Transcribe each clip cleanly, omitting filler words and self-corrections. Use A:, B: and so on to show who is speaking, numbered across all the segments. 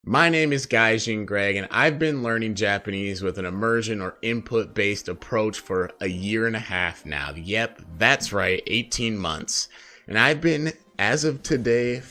A: My name is Gaijin Greg, and I've been learning Japanese with an immersion or input-based approach for a year and a half now. Yep, that's right, 18 months. And I've been, as of today,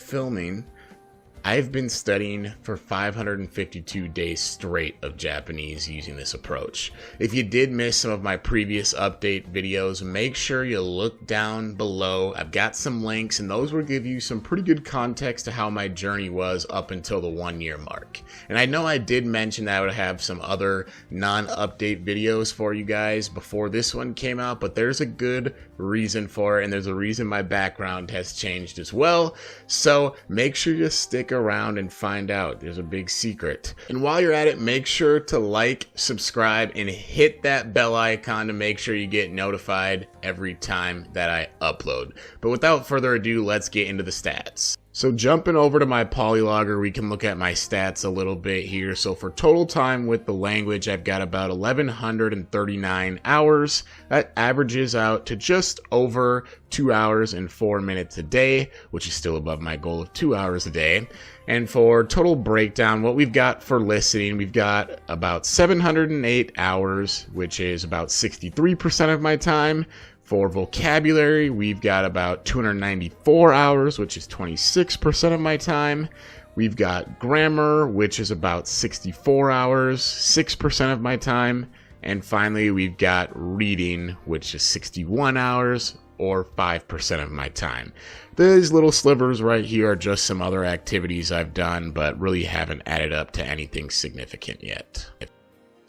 A: I've been studying for 552 days straight of Japanese using this approach. If you did miss some of my previous update videos, make sure you look down below. I've got some links, and those will give you some pretty good context to how my journey was up until the 1 year mark. And I know I did mention that I would have some other non-update videos for you guys before this one came out, but there's a good reason for it, and there's a reason my background has changed as well. So make sure you stick around and find out. There's a big secret. And while you're at it, make sure to like, subscribe, and hit that bell icon to make sure you get notified every time that I upload. But without further ado, let's get into the stats. So jumping over to my polylogger, we can look at my stats a little bit here. So for total time with the language, I've got about 1,139 hours. That averages out to just over 2 hours and 4 minutes a day, which is still above my goal of 2 hours a day. And for total breakdown, what we've got for listening, we've got about 708 hours, which is about 63% of my time. For vocabulary, we've got about 294 hours, which is 26% of my time. We've got grammar, which is about 64 hours, 6% of my time. And finally, we've got reading, which is 61 hours, or 5% of my time. These little slivers right here are just some other activities I've done, but really haven't added up to anything significant yet.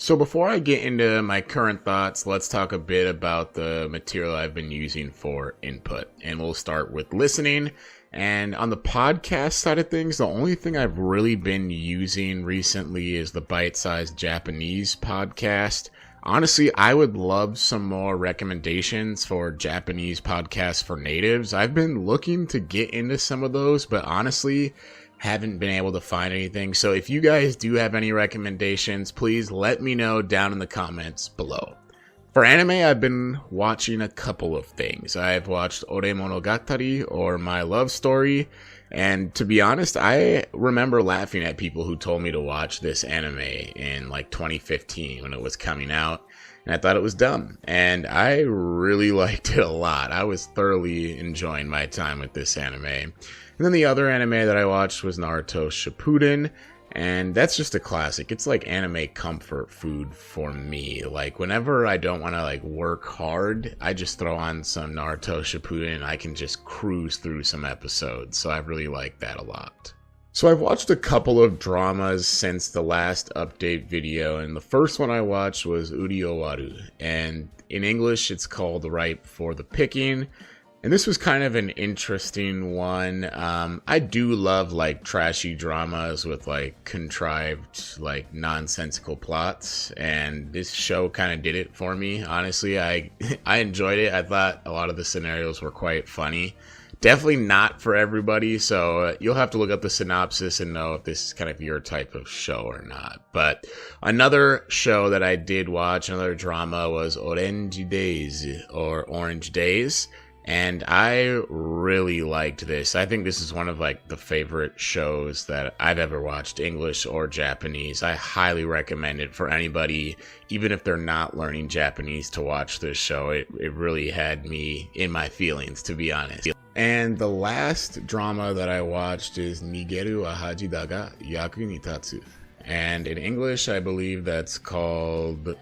A: So before I get into my current thoughts, let's talk a bit about the material I've been using for input. And we'll start with listening. And on the podcast side of things, the only thing I've really been using recently is the bite-sized Japanese podcast. Honestly, I would love some more recommendations for Japanese podcasts for natives. I've been looking to get into some of those, but honestly, haven't been able to find anything. So if you guys do have any recommendations, please let me know down in the comments below. For anime, I've been watching a couple of things. I've watched Ore Monogatari, or My Love Story, and to be honest, I remember laughing at people who told me to watch this anime in like 2015 when it was coming out, and I thought it was dumb, and I really liked it a lot. I was thoroughly enjoying my time with this anime. And then the other anime that I watched was Naruto Shippuden, and that's just a classic. It's like anime comfort food for me. Like whenever I don't want to like work hard, I just throw on some Naruto Shippuden and I can just cruise through some episodes. So I really like that a lot. So I've watched a couple of dramas since the last update video, and the first one I watched was Uri Owaru, and in English it's called Ripe for the Picking. And this was kind of an interesting one. I do love like trashy dramas with like contrived, like nonsensical plots. And this show kind of did it for me. Honestly, I enjoyed it. I thought a lot of the scenarios were quite funny. Definitely not for everybody. So you'll have to look up the synopsis and know if this is kind of your type of show or not. But another show that I did watch, another drama, was Orange Days, or Orange Days. And I really liked this. I think this is one of like the favorite shows that I've ever watched, English or Japanese. I highly recommend it for anybody, even if they're not learning Japanese, to watch this show. It really had me in my feelings, to be honest. And the last drama that I watched is Nigeru wa Haji da ga Yaku ni Tatsu. And in English, I believe that's called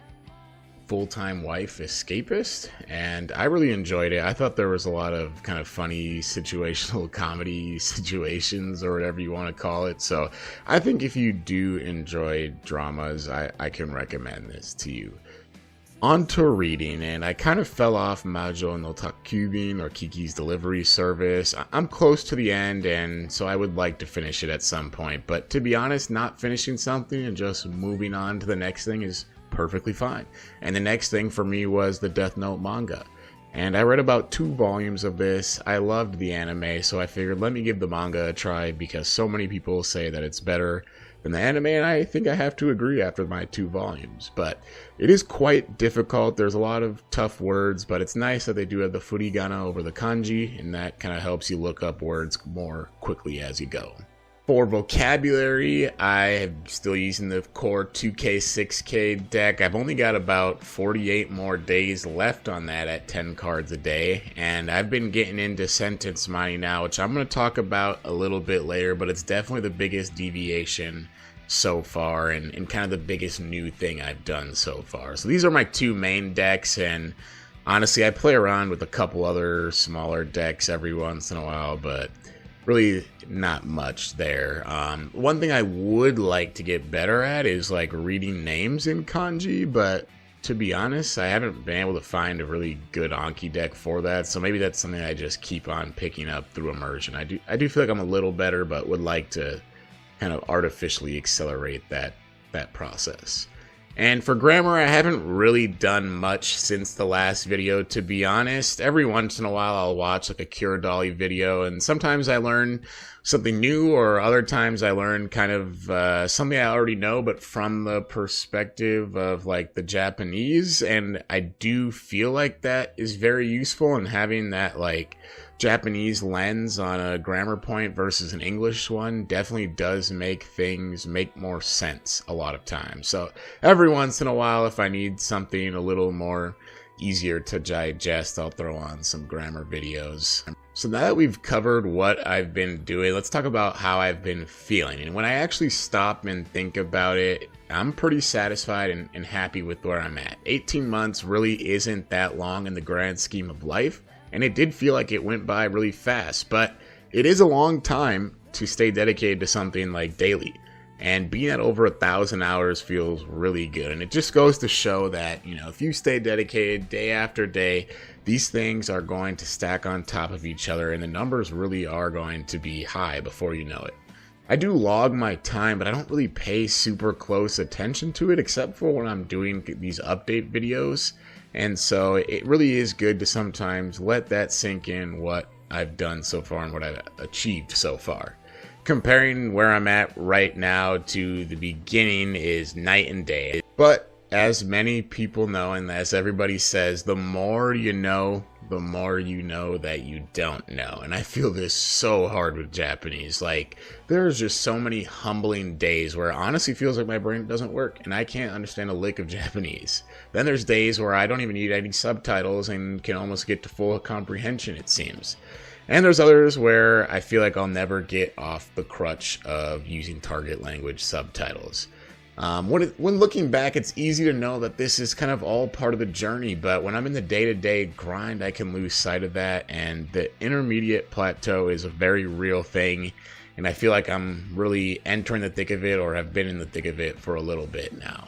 A: Full-Time Wife Escapist, and I really enjoyed it. I thought there was a lot of kind of funny situational comedy situations, or whatever you want to call it. So I think if you do enjoy dramas, I can recommend this to you. On to reading, and I kind of fell off Majo no Takyubin, or Kiki's Delivery Service. I'm close to the end, and so I would like to finish it at some point. But to be honest, not finishing something and just moving on to the next thing is perfectly fine. And the next thing for me was the Death Note manga, and I read about 2 volumes of this. I loved the anime, so I figured let me give the manga a try, because so many people say that it's better than the anime, and I think I have to agree after my 2 volumes. But it is quite difficult. There's a lot of tough words, but it's nice that they do have the furigana over the kanji, and that kind of helps you look up words more quickly as you go. For vocabulary, I'm still using the core 2K, 6K deck. I've only got about 48 more days left on that at 10 cards a day, and I've been getting into sentence mining now, which I'm going to talk about a little bit later, but it's definitely the biggest deviation so far and kind of the biggest new thing I've done so far. So these are my two main decks, and honestly, I play around with a couple other smaller decks every once in a while, but really not much there. One thing I would like to get better at is like reading names in kanji, but to be honest, I haven't been able to find a really good Anki deck for that, so maybe that's something I just keep on picking up through Immersion. I do feel like I'm a little better, but would like to kind of artificially accelerate that process. And for grammar, I haven't really done much since the last video, to be honest. Every once in a while, I'll watch like a Kurodali video, and sometimes I learn something new, or other times I learn kind of something I already know, but from the perspective of like the Japanese. And I do feel like that is very useful, and having that like Japanese lens on a grammar point versus an English one definitely does make things make more sense a lot of times. So every once in a while, if I need something a little more easier to digest, I'll throw on some grammar videos. So now that we've covered what I've been doing, let's talk about how I've been feeling. And when I actually stop and think about it, I'm pretty satisfied and happy with where I'm at. 18 months really isn't that long in the grand scheme of life, and it did feel like it went by really fast, but it is a long time to stay dedicated to something like daily. And being at over 1,000 hours feels really good. And it just goes to show that, you know, if you stay dedicated day after day, these things are going to stack on top of each other, and the numbers really are going to be high before you know it. I do log my time, but I don't really pay super close attention to it, except for when I'm doing these update videos. And so it really is good to sometimes let that sink in, what I've done so far and what I've achieved so far. Comparing where I'm at right now to the beginning is night and day. But as many people know, and as everybody says, the more you know that you don't know. And I feel this so hard with Japanese. Like, there's just so many humbling days where it honestly feels like my brain doesn't work and I can't understand a lick of Japanese. Then there's days where I don't even need any subtitles and can almost get to full comprehension, it seems. And there's others where I feel like I'll never get off the crutch of using target language subtitles. When looking back, it's easy to know that this is kind of all part of the journey, but when I'm in the day-to-day grind, I can lose sight of that, and the intermediate plateau is a very real thing, and I feel like I'm really entering the thick of it, or have been in the thick of it for a little bit now.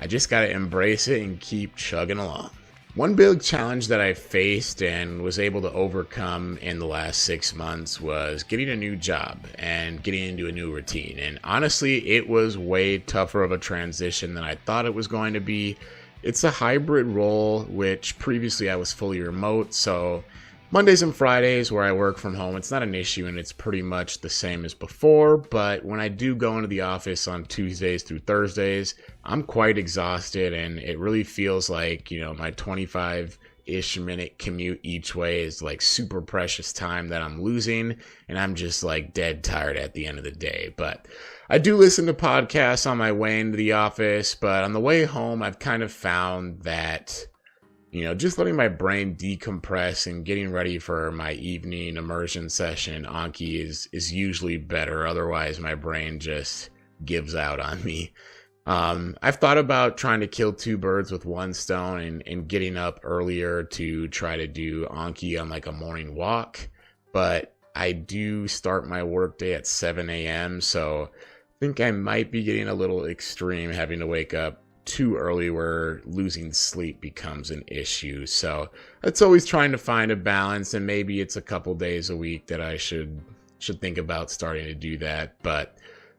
A: I just gotta embrace it and keep chugging along. One big challenge that I faced and was able to overcome in the last 6 months was getting a new job and getting into a new routine. And honestly, it was way tougher of a transition than I thought it was going to be. It's a hybrid role, which previously I was fully remote, so Mondays and Fridays where I work from home, it's not an issue and it's pretty much the same as before, but when I do go into the office on Tuesdays through Thursdays, I'm quite exhausted, and it really feels like, you know, my 25-ish minute commute each way is like super precious time that I'm losing, and I'm just like dead tired at the end of the day. But I do listen to podcasts on my way into the office, but on the way home, I've kind of found that, you know, just letting my brain decompress and getting ready for my evening immersion session, Anki, is usually better. Otherwise, my brain just gives out on me. I've thought about trying to kill two birds with one stone and getting up earlier to try to do Anki on like a morning walk. But I do start my workday at 7 a.m. So I think I might be getting a little extreme, having to wake up too early where losing sleep becomes an issue. So it's always trying to find a balance, and maybe it's a couple days a week that I should think about starting to do that. But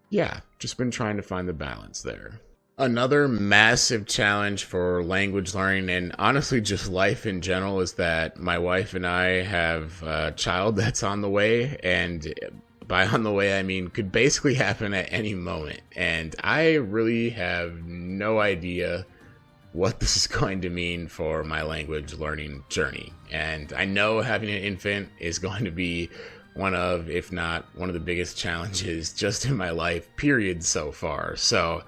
A: yeah, just been trying to find the balance there. Another massive challenge for language learning, and honestly just life in general, is that my wife and I have a child that's on the way, and by on the way, I mean could basically happen at any moment. And I really have no idea what this is going to mean for my language learning journey. And I know having an infant is going to be one of, if not one of the biggest challenges just in my life, period, so far. So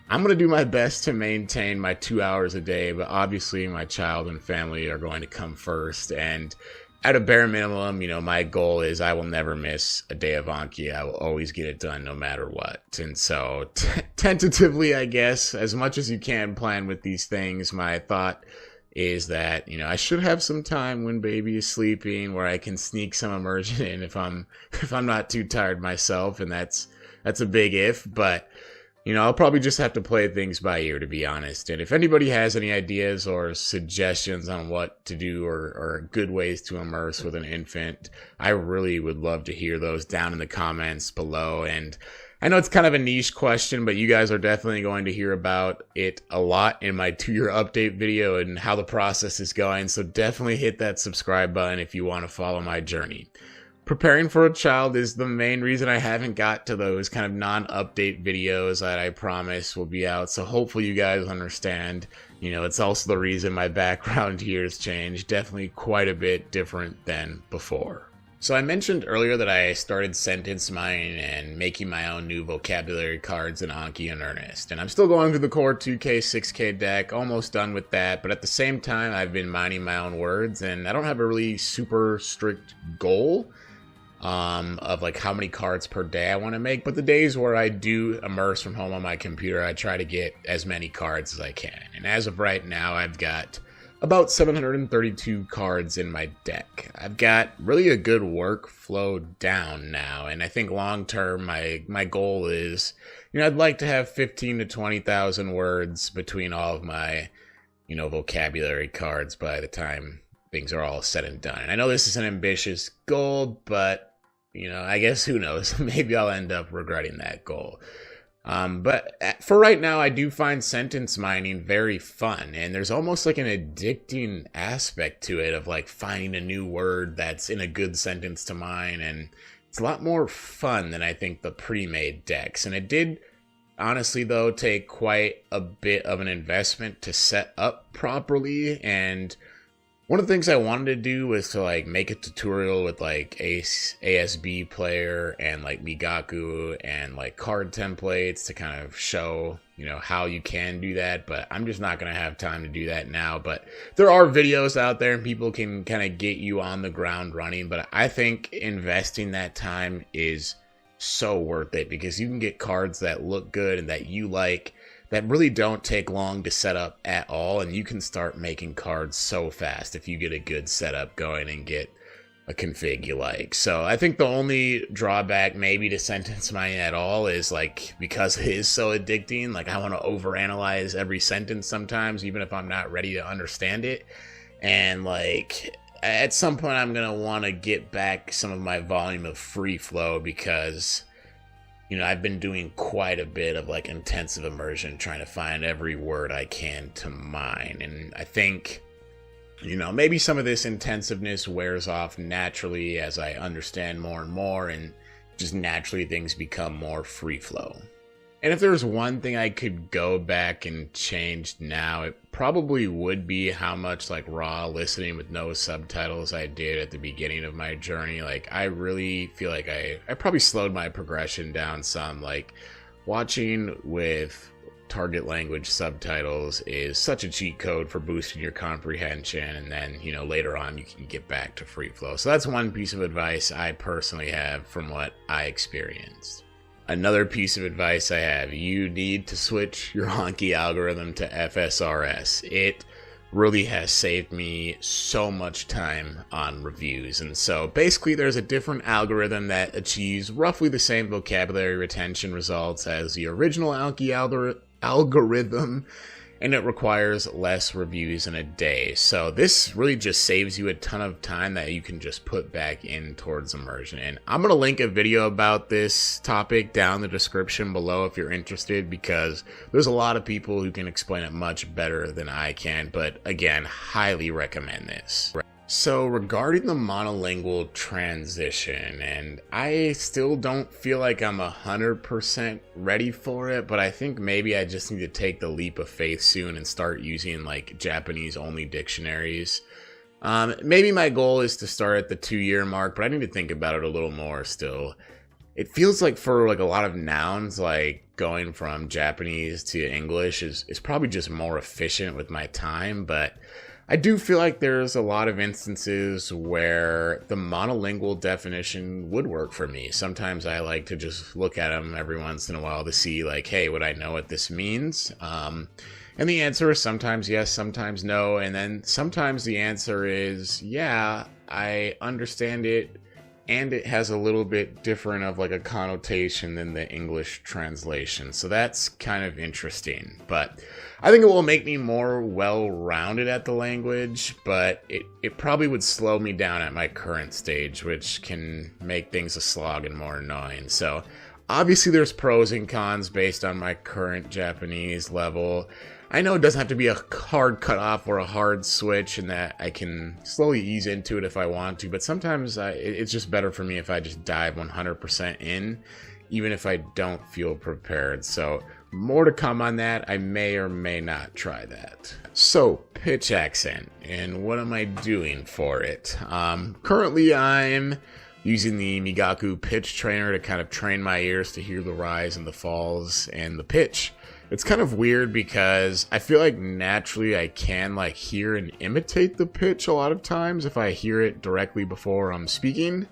A: I'm going to do my best to maintain my 2 hours a day, but obviously my child and family are going to come first. And at a bare minimum, my goal is I will never miss a day of Anki. I will always get it done no matter what. And so tentatively, I guess, as much as you can plan with these things, my thought is that, I should have some time when baby is sleeping where I can sneak some immersion in if I'm not too tired myself. And that's a big if, but I'll probably just have to play things by ear, to be honest. And if anybody has any ideas or suggestions on what to do or good ways to immerse with an infant, I really would love to hear those down in the comments below. And I know it's kind of a niche question, but you guys are definitely going to hear about it a lot in my 2-year update video and how the process is going. So definitely hit that subscribe button if you want to follow my journey. Preparing for a child is the main reason I haven't got to those kind of non-update videos that I promise will be out. So hopefully you guys understand. It's also the reason my background here has changed. Definitely quite a bit different than before. So I mentioned earlier that I started sentence mining and making my own new vocabulary cards in Anki in earnest. And I'm still going through the core 2K, 6K deck, almost done with that. But at the same time, I've been mining my own words, and I don't have a really super strict goal of like how many cards per day I want to make, but the days where I do immerse from home on my computer, I try to get as many cards as I can. And as of right now, I've got about 732 cards in my deck. I've got really a good workflow down now, and I think long term my goal is, I'd like to have 15 to 20,000 words between all of my vocabulary cards by the time things are all said and done. And I know this is an ambitious goal, but I guess who knows? Maybe I'll end up regretting that goal. But for right now, I do find sentence mining very fun, and there's almost like an addicting aspect to it of like finding a new word that's in a good sentence to mine, and it's a lot more fun than I think the pre-made decks. And it did honestly though take quite a bit of an investment to set up properly, and one of the things I wanted to do was to like make a tutorial with like ASB player and like Migaku and like card templates to kind of show, how you can do that. But I'm just not going to have time to do that now. But there are videos out there and people can kind of get you on the ground running. But I think investing that time is so worth it because you can get cards that look good and that you like, that really don't take long to set up at all, and you can start making cards so fast if you get a good setup going and get a config you like. So I think the only drawback maybe to sentence mining at all is like, because it is so addicting, like I want to overanalyze every sentence sometimes, even if I'm not ready to understand it. And like at some point I'm going to want to get back some of my volume of free flow because I've been doing quite a bit of like intensive immersion, trying to find every word I can to mine. And I think, maybe some of this intensiveness wears off naturally as I understand more and more, and just naturally things become more free flow. And if there's one thing I could go back and change now, it probably would be how much like raw listening with no subtitles I did at the beginning of my journey. Like I really feel like I probably slowed my progression down some. Like watching with target language subtitles is such a cheat code for boosting your comprehension, and then later on you can get back to free flow. So that's one piece of advice I personally have from what I experienced. Another piece of advice I have, you need to switch your Anki algorithm to FSRS. It really has saved me so much time on reviews. And so basically there's a different algorithm that achieves roughly the same vocabulary retention results as the original Anki algorithm, and it requires less reviews in a day. So this really just saves you a ton of time that you can just put back in towards immersion. And I'm going to link a video about this topic down in the description below if you're interested, because there's a lot of people who can explain it much better than I can. But again, highly recommend this. So regarding the monolingual transition, and I still don't feel like I'm 100% ready for it, but I think maybe I just need to take the leap of faith soon and start using like Japanese only dictionaries. Maybe my goal is to start at the 2-year mark, but I need to think about it a little more still. It feels like for like a lot of nouns, like going from Japanese to English is probably just more efficient with my time, but I do feel like there's a lot of instances where the monolingual definition would work for me. Sometimes I like to just look at them every once in a while to see like, hey, would I know what this means? And the answer is sometimes yes, sometimes no. And then sometimes the answer is, yeah, I understand it. And it has a little bit different of like a connotation than the English translation. So that's kind of interesting. But I think it will make me more well-rounded at the language, but it probably would slow me down at my current stage, which can make things a slog and more annoying. So obviously there's pros and cons based on my current Japanese level. I know it doesn't have to be a hard cutoff or a hard switch and that I can slowly ease into it if I want to, but sometimes it's just better for me if I just dive 100% in, even if I don't feel prepared. So more to come on that. I may or may not try that. So pitch accent, and what am I doing for it? Currently I'm using the Migaku pitch trainer to kind of train my ears to hear the rise and the falls and the pitch. It's kind of weird because I feel like naturally I can like hear and imitate the pitch a lot of times if I hear it directly before I'm speaking,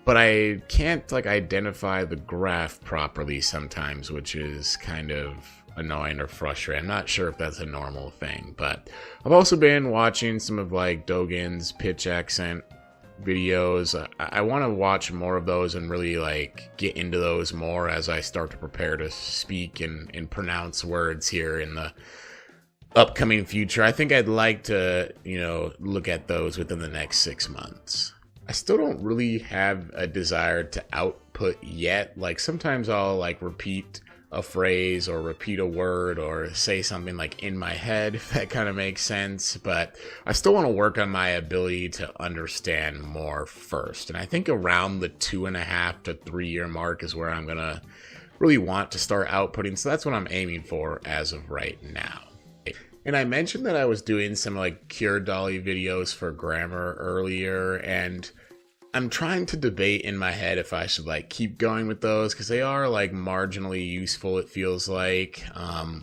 A: but I can't like identify the graph properly sometimes, which is kind of annoying or frustrating. I'm not sure if that's a normal thing, but I've also been watching some of like Dogen's pitch accent videos. I want to watch more of those and really like get into those more as I start to prepare to speak and pronounce words here in the upcoming future. I think I'd like to, look at those within the next 6 months. I still don't really have a desire to output yet. Like sometimes I'll like repeat a phrase or repeat a word or say something like in my head, if that kind of makes sense. But I still want to work on my ability to understand more first. And I think around the 2.5 to 3 year mark is where I'm going to really want to start outputting. So that's what I'm aiming for as of right now. And I mentioned that I was doing some like Cure Dolly videos for grammar earlier, and I'm trying to debate in my head if I should like keep going with those because they are like marginally useful, it feels like,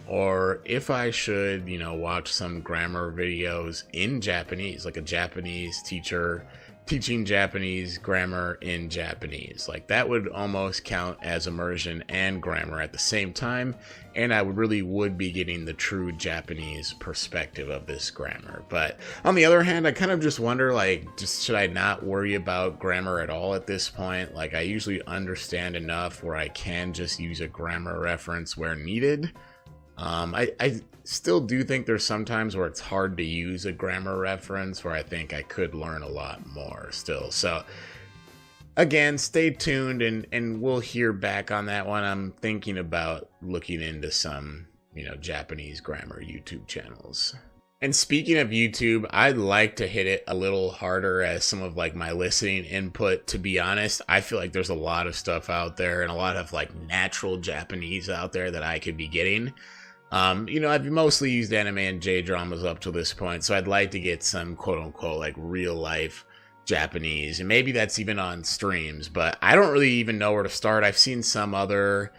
A: or if I should, watch some grammar videos in Japanese, like a Japanese teacher teaching Japanese grammar in Japanese. Like that would almost count as immersion and grammar at the same time, and I would be getting the true Japanese perspective of this grammar. But on the other hand, I kind of just wonder, like, should I not worry about grammar at all at this point? Like, I usually understand enough where I can just use a grammar reference where needed. I still do think there's some times where it's hard to use a grammar reference where I think I could learn a lot more still. So again, stay tuned and we'll hear back on that one. I'm thinking about looking into some, Japanese grammar YouTube channels. And speaking of YouTube, I'd like to hit it a little harder as some of like my listening input. To be honest, I feel like there's a lot of stuff out there and a lot of like natural Japanese out there that I could be getting. I've mostly used anime and J-dramas up to this point, so I'd like to get some quote-unquote like real-life Japanese, and maybe that's even on streams, but I don't really even know where to start. I've seen some other,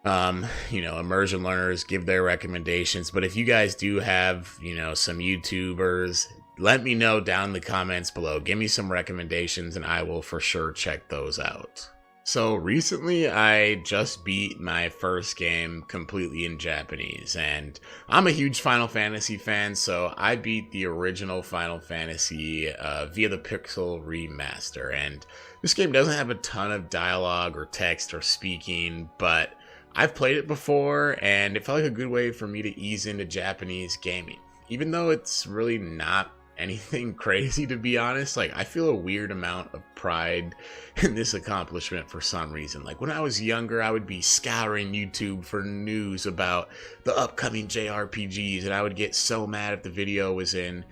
A: immersion learners give their recommendations, but if you guys do have, some YouTubers, let me know down in the comments below. Give me some recommendations, and I will for sure check those out. So recently I just beat my first game completely in Japanese, and I'm a huge Final Fantasy fan, so I beat the original Final Fantasy via the Pixel Remaster. And this game doesn't have a ton of dialogue or text or speaking, but I've played it before and it felt like a good way for me to ease into Japanese gaming. Even though it's really not anything crazy, to be honest, like I feel a weird amount of pride in this accomplishment for some reason. Like when I was younger, I would be scouring YouTube for news about the upcoming JRPGs, and I would get so mad if the video was in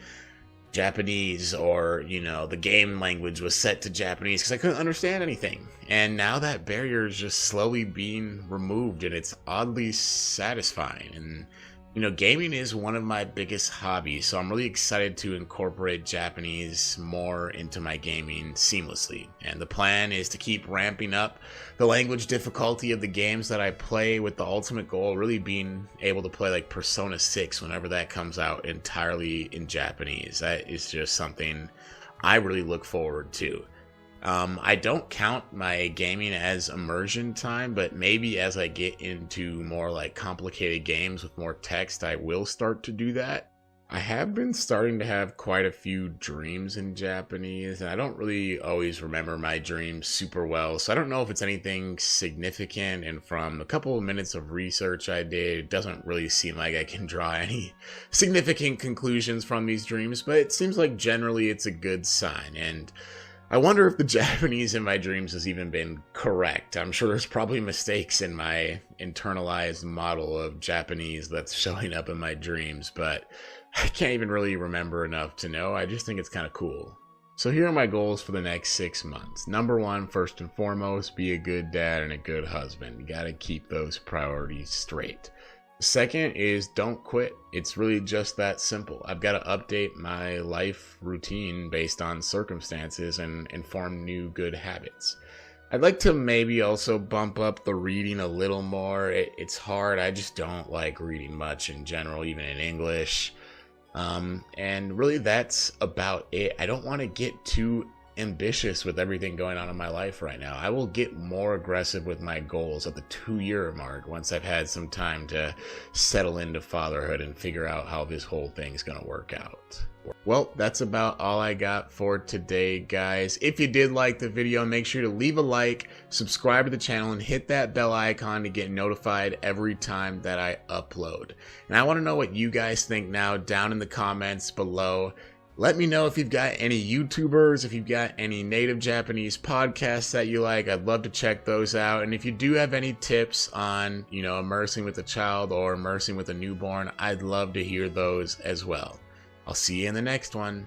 A: Japanese or the game language was set to Japanese because I couldn't understand anything. And now that barrier is just slowly being removed, and it's oddly satisfying. And Gaming is one of my biggest hobbies, so I'm really excited to incorporate Japanese more into my gaming seamlessly. And the plan is to keep ramping up the language difficulty of the games that I play, with the ultimate goal really being able to play like Persona 6 whenever that comes out entirely in Japanese. That is just something I really look forward to. I don't count my gaming as immersion time, but maybe as I get into more like complicated games with more text, I will start to do that. I have been starting to have quite a few dreams in Japanese, and I don't really always remember my dreams super well, so I don't know if it's anything significant, and from a couple of minutes of research I did, it doesn't really seem like I can draw any significant conclusions from these dreams, but it seems like generally it's a good sign, and I wonder if the Japanese in my dreams has even been correct. I'm sure there's probably mistakes in my internalized model of Japanese that's showing up in my dreams, but I can't even really remember enough to know. I just think it's kind of cool. So here are my goals for the next 6 months. Number one, first and foremost, be a good dad and a good husband. You gotta keep those priorities straight. Second is don't quit. It's really just that simple. I've got to update my life routine based on circumstances and form new good habits. I'd like to maybe also bump up the reading a little more. It's hard. I just don't like reading much in general, even in English. And really that's about it. I don't want to get too ambitious with everything going on in my life right now. I will get more aggressive with my goals at the 2-year mark once I've had some time to settle into fatherhood and figure out how this whole thing's gonna work out. Well, that's about all I got for today, guys. If you did like the video, make sure to leave a like, subscribe to the channel, and hit that bell icon to get notified every time that I upload. And I want to know what you guys think now down in the comments below. Let me know if you've got any YouTubers, if you've got any native Japanese podcasts that you like. I'd love to check those out. And if you do have any tips on, immersing with a child or immersing with a newborn, I'd love to hear those as well. I'll see you in the next one.